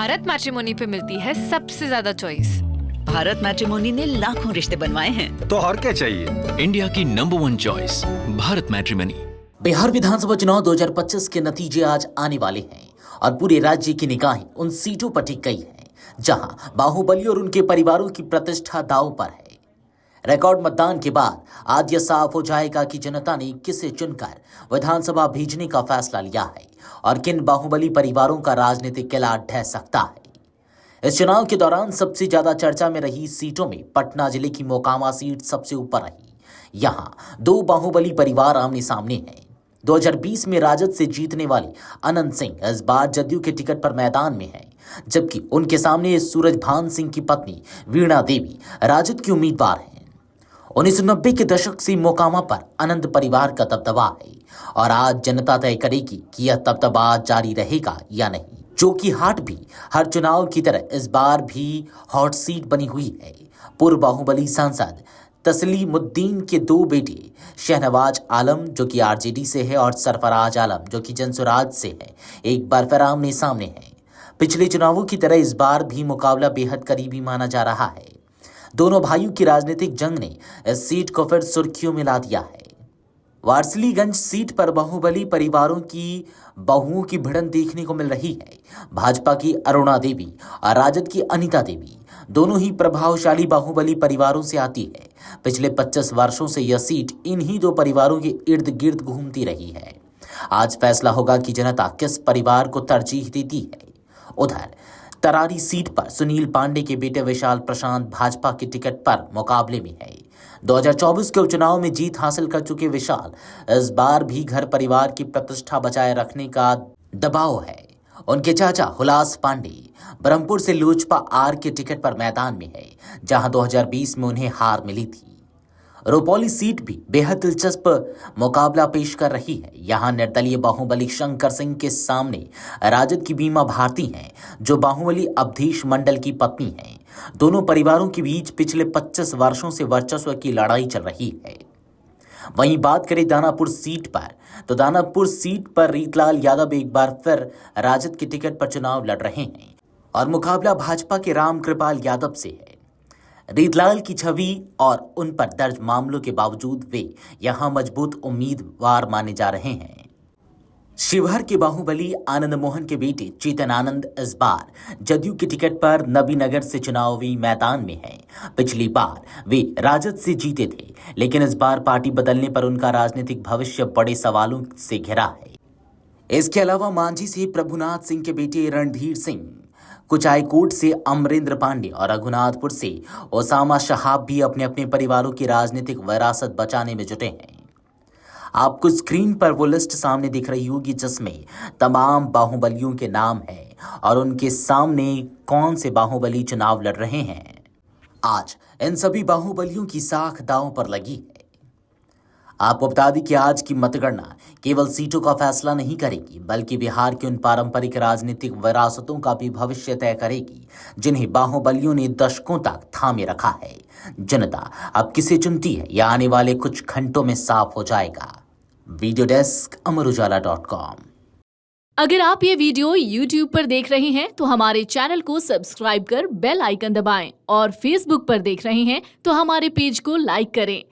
Bharat matrimony पे मिलती है सबसे ज्यादा चॉइस। भारत मैट्रिमोनी ने लाखों रिश्ते बनवाए हैं। तो और क्या चाहिए? इंडिया की नंबर 1 चॉइस भारत मैट्रिमोनी। बिहार विधानसभा चुनाव 2025 के नतीजे आज आने वाले हैं और पूरे राज्य की निगाहें उन सीटों पर टिक गई हैं जहां बाहुबली और उनके परिवारों की प्रतिष्ठा दांव पर है। रिकॉर्ड मतदान के बाद आज यह साफ हो जाएगा कि जनता ने किसे चुनकर विधानसभा भेजने का फैसला लिया है और किन बाहुबली परिवारों का राजनीतिक किला ढह सकता है। इस चुनाव के दौरान सबसे ज्यादा चर्चा में रही सीटों में पटना जिले की मोकामा सीट सबसे ऊपर रही। यहां दो बाहुबली परिवार आमने सामने हैं। 2020 में राजद से जीतने वाले अनंत सिंह इस बार जदयू के टिकट पर मैदान में हैं, जबकि उनके सामने सूरजभान सिंह की पत्नी वीणा देवी राजद की उम्मीदवार हैं। 1990 के दशक से मोकामा पर अनंत परिवार का दबदबा है और आज जनता तय करेगी कि यह दबदबा जारी रहेगा या नहीं। जो कि हाट भी हर चुनाव की तरह इस बार भी हॉट सीट बनी हुई है। पूर्व बाहुबली सांसद तस्लीमुद्दीन के दो बेटे शहनवाज आलम जो कि आरजेडी से है और सरफराज आलम जो कि जनसुराज से है, एक बार फिर आमने सामने हैं। पिछले चुनावों की तरह इस बार भी मुकाबला बेहद करीबी माना जा रहा है। दोनों भाइयों की राजनीतिक जंग ने इस सीट को फिर सुर्खियों में ला दिया है। वारसलीगंज सीट पर बाहुबली परिवारों की बहुओं की भिड़ंत देखने को मिल रही है। भाजपा की अरुणा देवी और राजद की अनीता देवी दोनों ही प्रभावशाली बाहुबली परिवारों से आती है। पिछले 25 वर्षों से यह सीट इन्हीं दो परिवारों के इर्द गिर्द घूमती रही है। आज फैसला होगा कि जनता किस परिवार को तरजीह देती है। उधर तरारी सीट पर सुनील पांडे के बेटे विशाल प्रशांत भाजपा के टिकट पर मुकाबले में है। 2024 के उपचुनाव में जीत हासिल कर चुके विशाल इस बार भी घर परिवार की प्रतिष्ठा बचाए रखने का दबाव है। उनके चाचा हुलास पांडे ब्रह्मपुर से लोजपा आर के टिकट पर मैदान में है, जहां 2020 में उन्हें हार मिली थी। रुपौली सीट भी बेहद दिलचस्प मुकाबला पेश कर रही है। यहां निर्दलीय बाहुबली शंकर सिंह के सामने राजद की बीमा भारती हैं, जो बाहुबली अवधेश मंडल की पत्नी हैं। दोनों परिवारों के बीच पिछले 25 वर्षों से वर्चस्व की लड़ाई चल रही है। वहीं बात करें दानापुर सीट पर, तो दानापुर सीट पर रीतलाल यादव एक बार फिर राजद के टिकट पर चुनाव लड़ रहे हैं और मुकाबला भाजपा के रामकृपाल यादव से है। रीतलाल की छवि और उन पर दर्ज मामलों के बावजूद वे यहां मजबूत उम्मीदवार माने जा रहे हैं। शिवहर के बाहुबली आनंद मोहन के बेटे चेतन आनंद इस बार जदयू के टिकट पर नबीनगर से चुनावी मैदान में हैं। पिछली बार वे राजद से जीते थे, लेकिन इस बार पार्टी बदलने पर उनका राजनीतिक भविष्य बड़े सवालों से घिरा है। इसके अलावा मांझी से प्रभुनाथ सिंह के बेटे रणधीर सिंह, कुचायकोट से अमरेंद्र पांडे और रघुनाथपुर से ओसामा शहाब भी अपने अपने परिवारों की राजनीतिक विरासत बचाने में जुटे हैं। आपको स्क्रीन पर वो लिस्ट सामने दिख रही होगी जिसमें तमाम बाहुबलियों के नाम हैं और उनके सामने कौन से बाहुबली चुनाव लड़ रहे हैं। आज इन सभी बाहुबलियों की साख दांव पर लगी है। आपको बता दें कि आज की मतगणना केवल सीटों का फैसला नहीं करेगी, बल्कि बिहार की उन पारंपरिक राजनीतिक विरासतों का भी भविष्य तय करेगी जिन्हें बाहुबलियों ने दशकों तक थामे रखा है। जनता अब किसे चुनती है यह आने वाले कुछ घंटों में साफ हो जाएगा। वीडियो डेस्क अमरउजाला.com। अगर आप ये वीडियो YouTube पर देख रहे हैं तो हमारे चैनल को सब्सक्राइब कर बेल आइकन दबाएं और Facebook पर देख रहे हैं तो हमारे पेज को लाइक करें।